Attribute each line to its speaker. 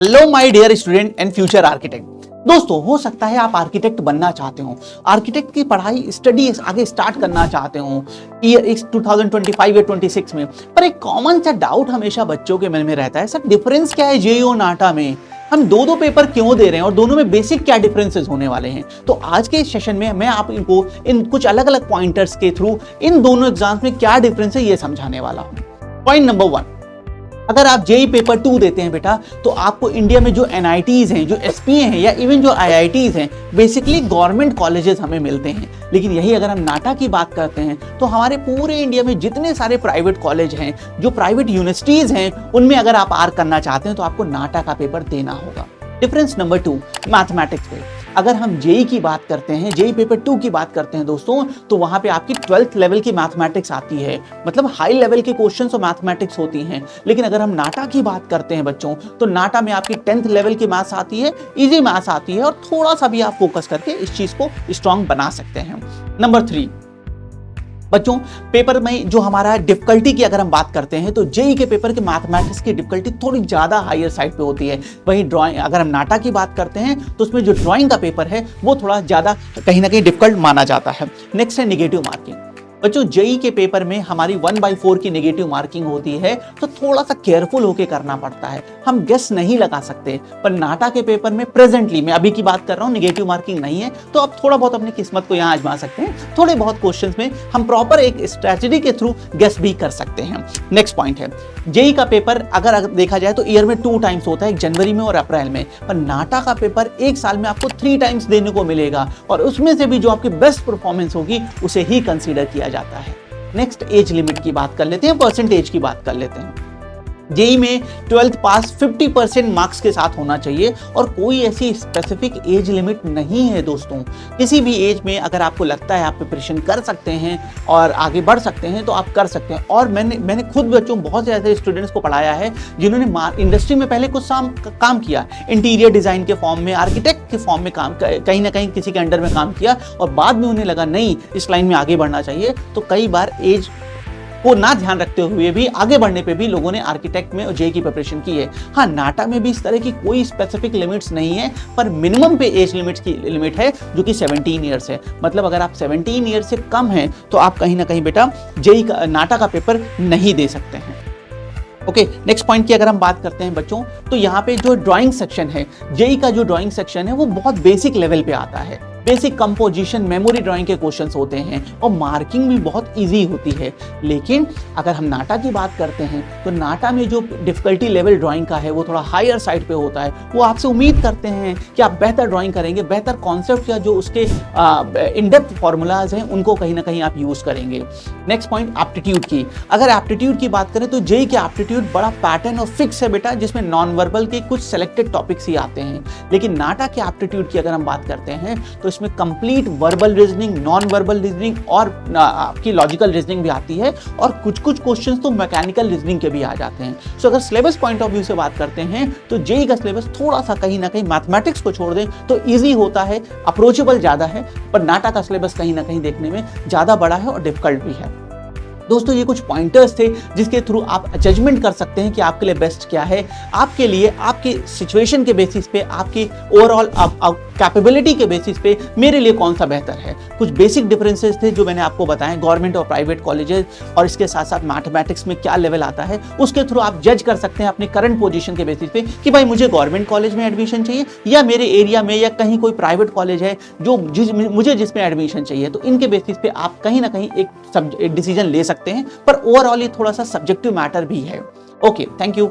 Speaker 1: Hello my dear student and future architect. दोस्तों, हो सकता है आप आर्किटेक्ट बनना चाहते हो, आर्किटेक्ट की पढ़ाई स्टडी आगे स्टार्ट करना चाहते हो ईयर 2025 या 26 में, पर एक कॉमन सा डाउट हमेशा बच्चों के मन में रहता है, सर डिफरेंस क्या है जेईई और नाटा में? हम दो पेपर क्यों दे रहे हैं और दोनों में बेसिक क्या डिफरेंसेस होने वाले हैं? तो आज के सेशन में मैं आप इनको इन कुछ अलग अलग पॉइंटर्स के थ्रू इन दोनों एग्जाम्स में क्या डिफरेंस है ये समझाने वाला हूं। पॉइंट नंबर 1, अगर आप जेईई पेपर 2 देते हैं बेटा, तो आपको इंडिया में जो एनआईटीज हैं, जो एसपीए हैं या इवन जो आईआईटीज हैं, बेसिकली गवर्नमेंट कॉलेजेस हमें मिलते हैं। लेकिन यही अगर हम नाटा की बात करते हैं तो हमारे पूरे इंडिया में जितने सारे प्राइवेट कॉलेज हैं, जो प्राइवेट यूनिवर्सिटीज हैं, उनमें अगर आप आर करना चाहते हैं तो आपको नाटा का पेपर देना होगा। डिफरेंस नंबर 2, मैथमेटिक्स पे अगर हम जेईई की बात करते हैं, जेईई पेपर 2 की बात करते हैं दोस्तों, तो वहां पे आपकी 12th लेवल की मैथमेटिक्स आती है, मतलब हाई लेवल के क्वेश्चंस और मैथमेटिक्स होती हैं। लेकिन अगर हम नाटा की बात करते हैं बच्चों, तो नाटा में आपकी 10th लेवल की मैथ्स आती है, इजी मैथ्स आती है, और थोड़ा सा भी आप फोकस करके इस चीज को स्ट्रॉन्ग बना सकते हैं। नंबर 3, बच्चों पेपर में जो हमारा डिफिकल्टी की अगर हम बात करते हैं तो जेईई के पेपर के मैथमेटिक्स की डिफिकल्टी थोड़ी ज़्यादा हायर साइड पे होती है। वहीं ड्राइंग अगर हम नाटा की बात करते हैं तो उसमें जो ड्राइंग का पेपर है वो थोड़ा ज़्यादा कहीं ना कहीं डिफिकल्ट माना जाता है। नेक्स्ट है निगेटिव मार्किंग। बच्चों जेईई के पेपर में हमारी 1/4 की नेगेटिव मार्किंग होती है, तो थोड़ा सा केयरफुल होके करना पड़ता है, हम गेस नहीं लगा सकते। पर नाटा के पेपर में प्रेजेंटली मैं अभी की बात कर रहा हूँ, नेगेटिव मार्किंग नहीं है, तो आप थोड़ा बहुत अपनी किस्मत को यहाँ आजमा सकते हैं। थोड़े बहुत क्वेश्चंस में हम प्रॉपर एक स्ट्रेटजी के थ्रू गेस भी कर सकते हैं। नेक्स्ट पॉइंट है, जेईई का पेपर अगर देखा जाए तो ईयर में 2 टाइम्स होता है, एक जनवरी में और अप्रैल में, पर नाटा का पेपर एक साल में आपको 3 टाइम्स देने को मिलेगा, और उसमें से भी जो आपकी बेस्ट परफॉर्मेंस होगी उसे ही कंसीडर किया जाता है। नेक्स्ट एज लिमिट की बात कर लेते हैं, परसेंटेज की बात कर लेते हैं। जेईई में 12th पास 50% मार्क्स के साथ होना चाहिए, और कोई ऐसी स्पेसिफिक एज लिमिट नहीं है दोस्तों। किसी भी एज में अगर आपको लगता है आप प्रिपरेशन कर सकते हैं और आगे बढ़ सकते हैं तो आप कर सकते हैं। और मैंने खुद बच्चों बहुत से ऐसे स्टूडेंट्स को पढ़ाया है जिन्होंने इंडस्ट्री में पहले कुछ काम किया, इंटीरियर डिजाइन के फॉर्म में, आर्किटेक्ट के फॉर्म में काम, कहीं ना कहीं किसी के अंडर में काम किया, और बाद में उन्हें लगा नहीं इस लाइन में आगे बढ़ना चाहिए, तो कई बार एज को ना ध्यान रखते हुए भी आगे बढ़ने पे भी लोगों ने आर्किटेक्ट में और जेईई की प्रिपरेशन की है। हाँ, नाटा में भी इस तरह की कोई स्पेसिफिक लिमिट्स नहीं है, पर मिनिमम पे एज लिमिट्स की लिमिट है जो कि 17 ईयर्स है। मतलब अगर आप 17 ईयर्स से कम हैं तो आप कहीं ना कहीं बेटा जेईई का नाटा का पेपर नहीं दे सकते हैं। ओके, नेक्स्ट पॉइंट की अगर हम बात करते हैं बच्चों, तो यहाँ पे जो ड्राइंग सेक्शन है, जेईई का जो ड्राइंग सेक्शन है वो बहुत बेसिक लेवल पे आता है। बेसिक कंपोजिशन, मेमोरी ड्राइंग के क्वेश्चंस होते हैं, और मार्किंग भी बहुत इजी होती है। लेकिन अगर हम नाटा की बात करते हैं तो नाटा में जो डिफिकल्टी लेवल ड्राइंग का है वो थोड़ा हायर साइड पे होता है। वो आपसे उम्मीद करते हैं कि आप बेहतर ड्राइंग करेंगे, बेहतर कॉन्सेप्ट या जो उसके इन डेप्थ फॉर्मूलाज हैं उनको कहीं ना कहीं आप यूज करेंगे। नेक्स्ट पॉइंट, एप्टीट्यूड की अगर एप्टीट्यूड की बात करें तो जेईई के एप्टीट्यूड बड़ा पैटर्न और फिक्स है बेटा, जिसमें नॉन वर्बल के कुछ सेलेक्टेड टॉपिक्स ही आते हैं। लेकिन नाटा के एप्टीट्यूड की अगर हम बात करते हैं तो इसमें complete verbal reasoning, non verbal reasoning और आपकी लॉजिकल रीजनिंग भी आती है, और कुछ क्वेश्चंस तो मैकेनिकल रीजनिंग के भी आ जाते हैं। सो अगर सिलेबस पॉइंट ऑफ व्यू से बात करते हैं तो जेईई का सिलेबस थोड़ा सा कहीं ना कहीं मैथमेटिक्स को छोड़ दें तो इजी होता है, अप्रोचेबल ज्यादा है, पर नाटा का सिलेबस कहीं ना कहीं देखने में ज्यादा बड़ा है और डिफिकल्ट भी है। दोस्तों, ये कुछ पॉइंटर्स थे जिसके थ्रू आप जजमेंट कर सकते हैं कि आपके लिए बेस्ट क्या है, आपके लिए आपके सिचुएशन के बेसिस पे, आपकी ओवरऑल कैपेबिलिटी के बेसिस पे मेरे लिए कौन सा बेहतर है। कुछ बेसिक डिफरेंसेस थे जो मैंने आपको बताए, गवर्नमेंट और प्राइवेट कॉलेजेस, और इसके साथ साथ मैथमेटिक्स में क्या लेवल आता है, उसके थ्रू आप जज कर सकते हैं अपनी करंट पोजीशन के बेसिस पे कि भाई मुझे गवर्नमेंट कॉलेज में एडमिशन चाहिए या मेरे एरिया में या कहीं कोई प्राइवेट कॉलेज है जो मुझे जिसमें एडमिशन चाहिए। तो इनके बेसिस पे आप कहीं ना कहीं एक डिसीजन ले सकते हैं, पर ओवरऑल ये थोड़ा सा सब्जेक्टिव मैटर भी है। Okay, thank you.